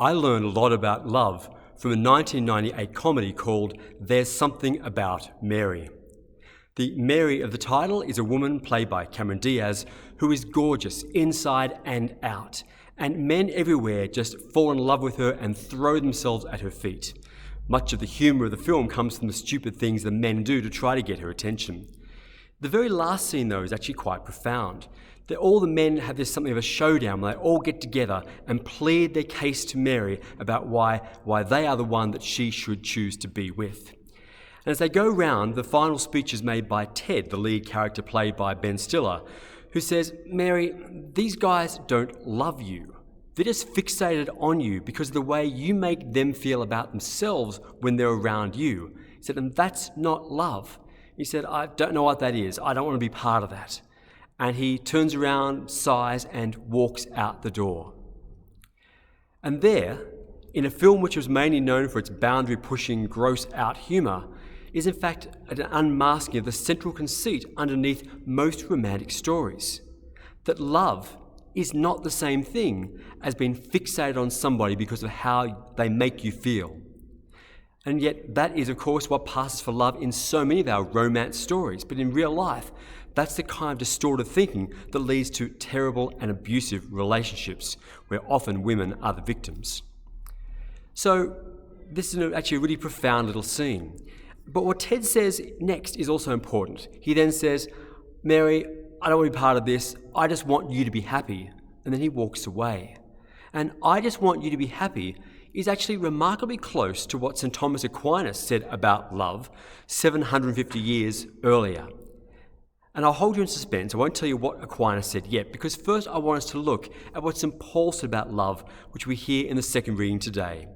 I learned a lot about love from a 1998 comedy called There's Something About Mary. The Mary of the title is a woman played by Cameron Diaz who is gorgeous inside and out, and men everywhere just fall in love with her and throw themselves at her feet. Much of the humour of the film comes from the stupid things the men do to try to get her attention. The very last scene, though, is actually quite profound. That all the men have this something of a showdown where they all get together and plead their case to Mary about why they are the one that she should choose to be with. And as they go round, the final speech is made by Ted, the lead character played by Ben Stiller, who says, "Mary, these guys don't love you. They're just fixated on you because of the way you make them feel about themselves when they're around you." He said, and that's not love. He said, I don't know what that is. I don't want to be part of that. And he turns around, sighs, and walks out the door. And there, in a film which was mainly known for its boundary-pushing, gross-out humour, is in fact an unmasking of the central conceit underneath most romantic stories. That love is not the same thing as being fixated on somebody because of how they make you feel. And yet that is, of course, what passes for love in so many of our romance stories. But in real life, that's the kind of distorted thinking that leads to terrible and abusive relationships, where often women are the victims. So this is actually a really profound little scene. But what Ted says next is also important. He then says, "Mary, I don't want to be part of this. I just want you to be happy." And then he walks away. And "I just want you to be happy" is actually remarkably close to what St. Thomas Aquinas said about love 750 years earlier. And I'll hold you in suspense. I won't tell you what Aquinas said yet, because first I want us to look at what St. Paul said about love, which we hear in the second reading today.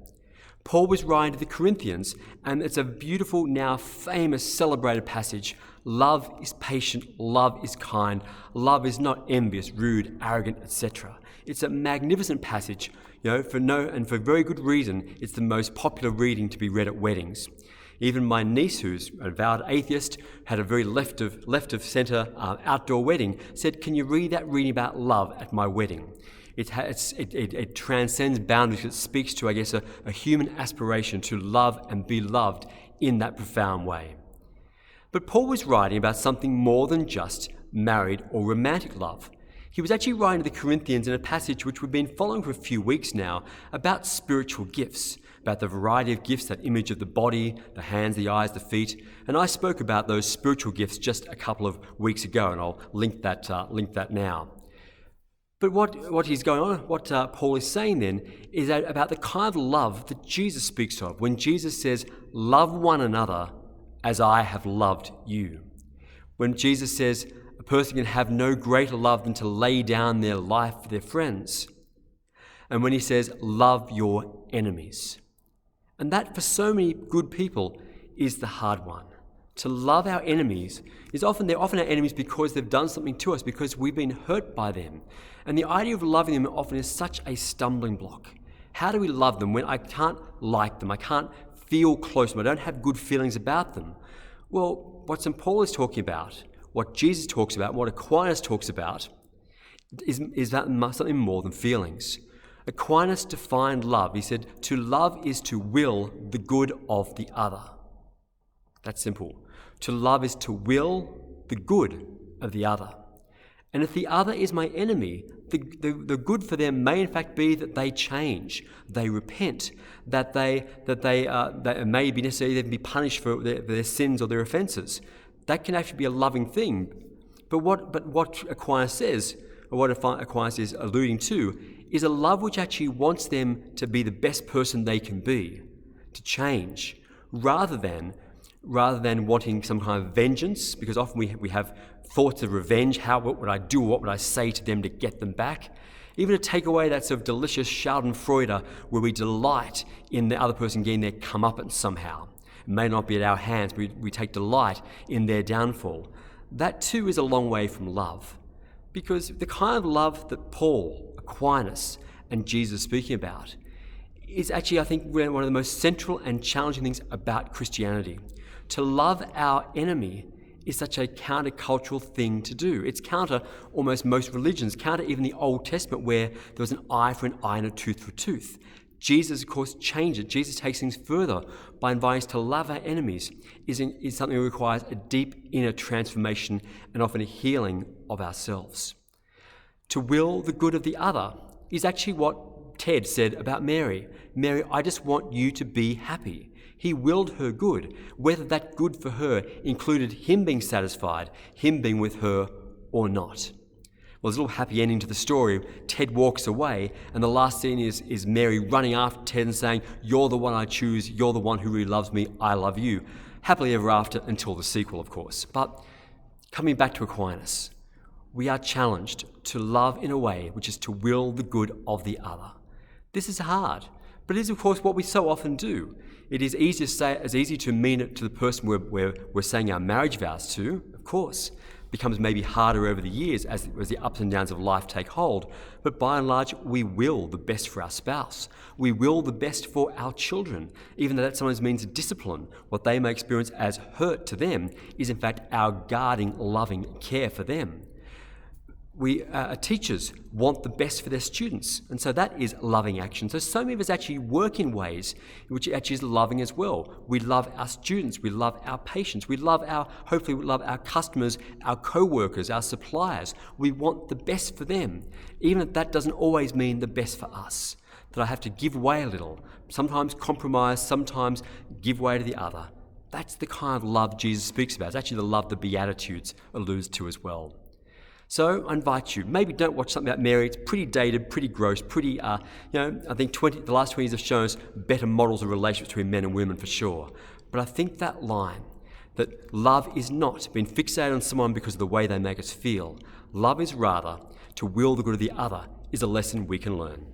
Paul was writing to the Corinthians, and it's a beautiful, now famous, celebrated passage. Love is patient, love is kind, love is not envious, rude, arrogant, etc. It's a magnificent passage, for very good reason. It's the most popular reading to be read at weddings. Even my niece, who's a avowed atheist, had a very left of centre outdoor wedding, said, "Can you read that reading about love at my wedding?" It transcends boundaries. It speaks to, I guess, a human aspiration to love and be loved in that profound way. But Paul was writing about something more than just married or romantic love. He was actually writing to the Corinthians in a passage which we've been following for a few weeks now about spiritual gifts, about the variety of gifts, that image of the body, the hands, the eyes, the feet. And I spoke about those spiritual gifts just a couple of weeks ago, and I'll link that now. But what he's going on, what Paul is saying then, is about the kind of love that Jesus speaks of when Jesus says, "Love one another as I have loved you." When Jesus says a person can have no greater love than to lay down their life for their friends. And when he says, "Love your enemies." And that, for so many good people, is the hard one. To love our enemies they're often our enemies because they've done something to us, because we've been hurt by them. And the idea of loving them often is such a stumbling block. How do we love them when I can't like them, I can't feel close to them, I don't have good feelings about them? Well, what St. Paul is talking about, what Jesus talks about, what Aquinas talks about, is that something more than feelings. Aquinas defined love. He said, to love is to will the good of the other. That's simple. To love is to will the good of the other. And if the other is my enemy, the good for them may in fact be that they change, they repent, that they may be necessarily even be punished for their sins or their offences. That can actually be a loving thing. But what Aquinas says, or what Aquinas is alluding to, is a love which actually wants them to be the best person they can be, to change, rather than wanting some kind of vengeance, because often we have thoughts of revenge. What would I do? What would I say to them to get them back? Even to take away that sort of delicious schadenfreude where we delight in the other person getting their comeuppance somehow. It may not be at our hands, but we take delight in their downfall. That too is a long way from love, because the kind of love that Paul, Aquinas, and Jesus are speaking about is actually, I think, one of the most central and challenging things about Christianity. To love our enemy is such a countercultural thing to do. It's counter almost most religions, counter even the Old Testament, where there was an eye for an eye and a tooth for a tooth. Jesus, of course, changed it. Jesus takes things further by inviting us to love our enemies is something that requires a deep inner transformation and often a healing of ourselves. To will the good of the other is actually what Ted said about Mary. Mary, I just want you to be happy. He willed her good, whether that good for her included him being satisfied, him being with her or not. Well, there's a little happy ending to the story. Ted walks away, and the last scene is Mary running after Ted and saying, "You're the one I choose, you're the one who really loves me, I love you." Happily ever after until the sequel, of course. But coming back to Aquinas, we are challenged to love in a way which is to will the good of the other. This is hard, but it is, of course, what we so often do. It is easy to say, as easy to mean it to the person we're saying our marriage vows to, of course. Becomes maybe harder over the years as the ups and downs of life take hold. But by and large, we will the best for our spouse. We will the best for our children, even though that sometimes means discipline. What they may experience as hurt to them is in fact our guarding, loving care for them. We teachers want the best for their students, and so that is loving action. So many of us actually work in ways which actually is loving as well. We love our students, we love our patients, hopefully we love our customers, our co-workers, our suppliers. We want the best for them, even if that doesn't always mean the best for us. That I have to give way a little, sometimes compromise, sometimes give way to the other. That's the kind of love Jesus speaks about. It's actually the love the Beatitudes alludes to as well. So I invite you, maybe don't watch something about Mary. It's pretty dated, pretty gross, pretty, I think the last 20 years have shown us better models of relationships between men and women for sure. But I think that line, that love is not being fixated on someone because of the way they make us feel. Love is rather to will the good of the other, is a lesson we can learn.